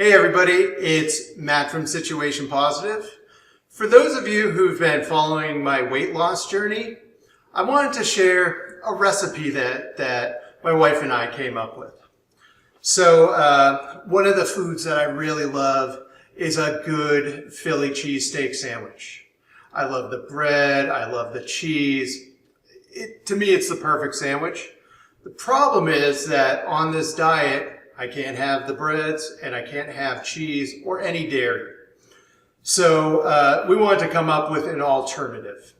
Hey everybody, it's Matt from Situation Positive. For those of you who've been following my weight loss journey, I wanted to share a recipe that my wife and I came up with. So one of the foods that I really love is a good Philly cheesesteak sandwich. I love the bread, I love the cheese. To me, it's the perfect sandwich. The problem is that on this diet, I can't have the breads and I can't have cheese or any dairy. So we wanted to come up with an alternative.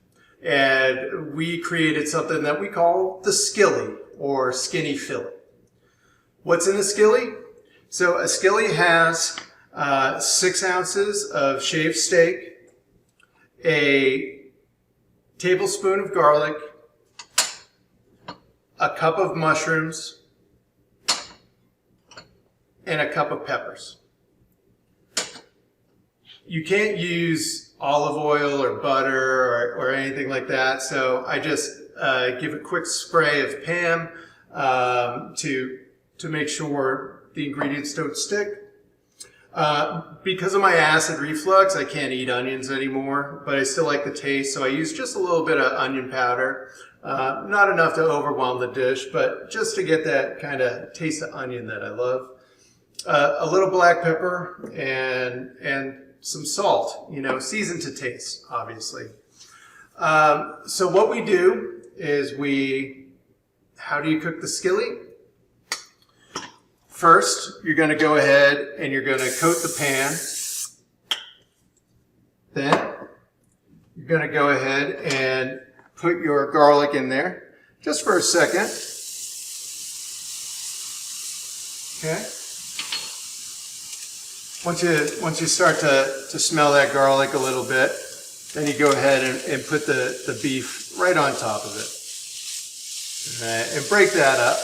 And we created something that we call the skilly or skinny Philly. What's in the skilly? So a skilly has 6 ounces of shaved steak, a tablespoon of garlic, a cup of mushrooms, and a cup of peppers. You can't use olive oil or butter or anything like that, so I just give a quick spray of Pam to make sure the ingredients don't stick. Because of my acid reflux, I can't eat onions anymore, but I still like the taste, so I use just a little bit of onion powder. Not enough to overwhelm the dish, but just to get that kind of taste of onion that I love. A little black pepper and some salt, seasoned to taste, obviously. So what we do is how do you cook the skilly? First, you're going to go ahead and you're going to coat the pan. Then, you're going to go ahead and put your garlic in there, just for a second. Okay. Once you start to smell that garlic a little bit, then you go ahead and put the beef right on top of it. All right, and break that up.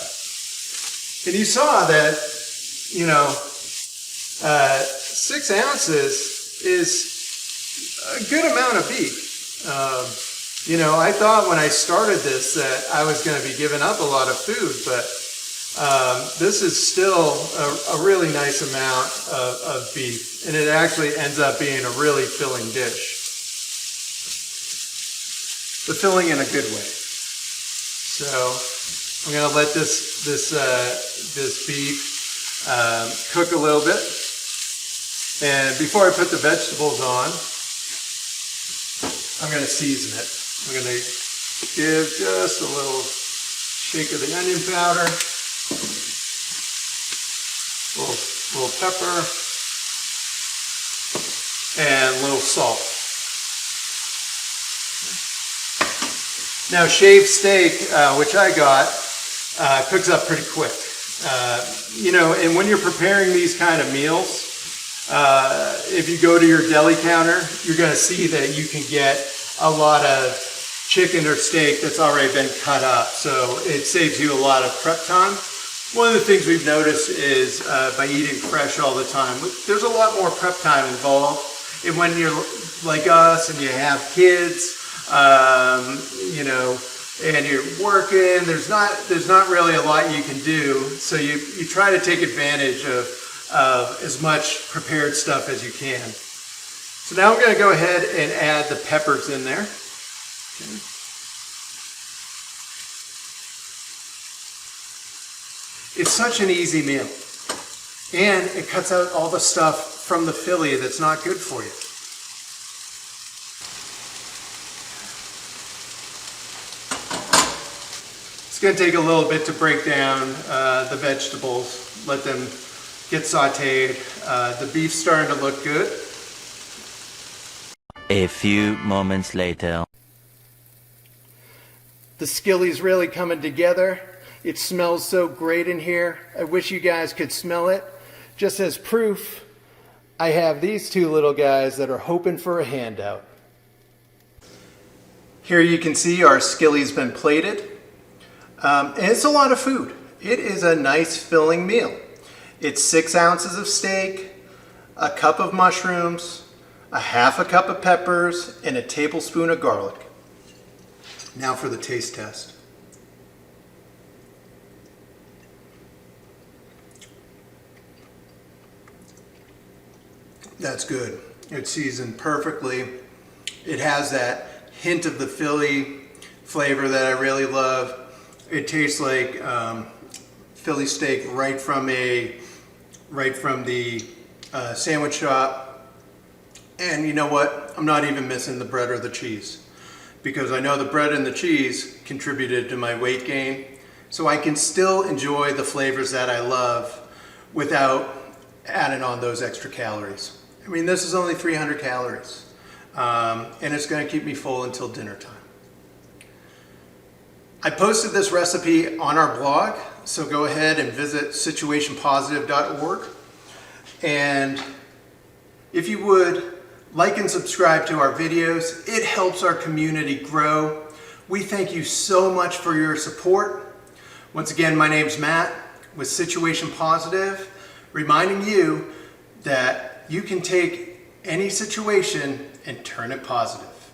And you saw that, 6 ounces is a good amount of beef. I thought when I started this that I was going to be giving up a lot of food, but this is still a really nice amount of beef, and it actually ends up being a really filling dish. But filling in a good way. So I'm going to let this beef cook a little bit. And before I put the vegetables on, I'm going to season it. I'm going to give just a little shake of the onion powder. Little pepper, and a little salt. Now shaved steak, which I got, cooks up pretty quick. And when you're preparing these kind of meals, if you go to your deli counter, you're going to see that you can get a lot of chicken or steak that's already been cut up. So it saves you a lot of prep time. One of the things we've noticed is by eating fresh all the time, there's a lot more prep time involved. And when you're like us and you have kids, and you're working, there's not really a lot you can do. So you try to take advantage of as much prepared stuff as you can. So now I'm going to go ahead and add the peppers in there. Okay. It's such an easy meal, and it cuts out all the stuff from the Philly that's not good for you. It's going to take a little bit to break down the vegetables, let them get sauteed. The beef's starting to look good. A few moments later. The skilly's really coming together. It smells so great in here. I wish you guys could smell it. Just as proof, I have these two little guys that are hoping for a handout. Here you can see our skilly's been plated. And it's a lot of food. It is a nice filling meal. It's 6 ounces of steak, a cup of mushrooms, a half a cup of peppers, and a tablespoon of garlic. Now for the taste test. That's good. It's seasoned perfectly. It has that hint of the Philly flavor that I really love. It tastes like Philly steak right from the sandwich shop. And you know what? I'm not even missing the bread or the cheese, because I know the bread and the cheese contributed to my weight gain. So I can still enjoy the flavors that I love without adding on those extra calories. I mean, this is only 300 calories, and it's going to keep me full until dinner time. I posted this recipe on our blog, so go ahead and visit situationpositive.org. And if you would, like and subscribe to our videos. It helps our community grow. We thank you so much for your support. Once again, my name's Matt with Situation Positive, reminding you that you can take any situation and turn it positive.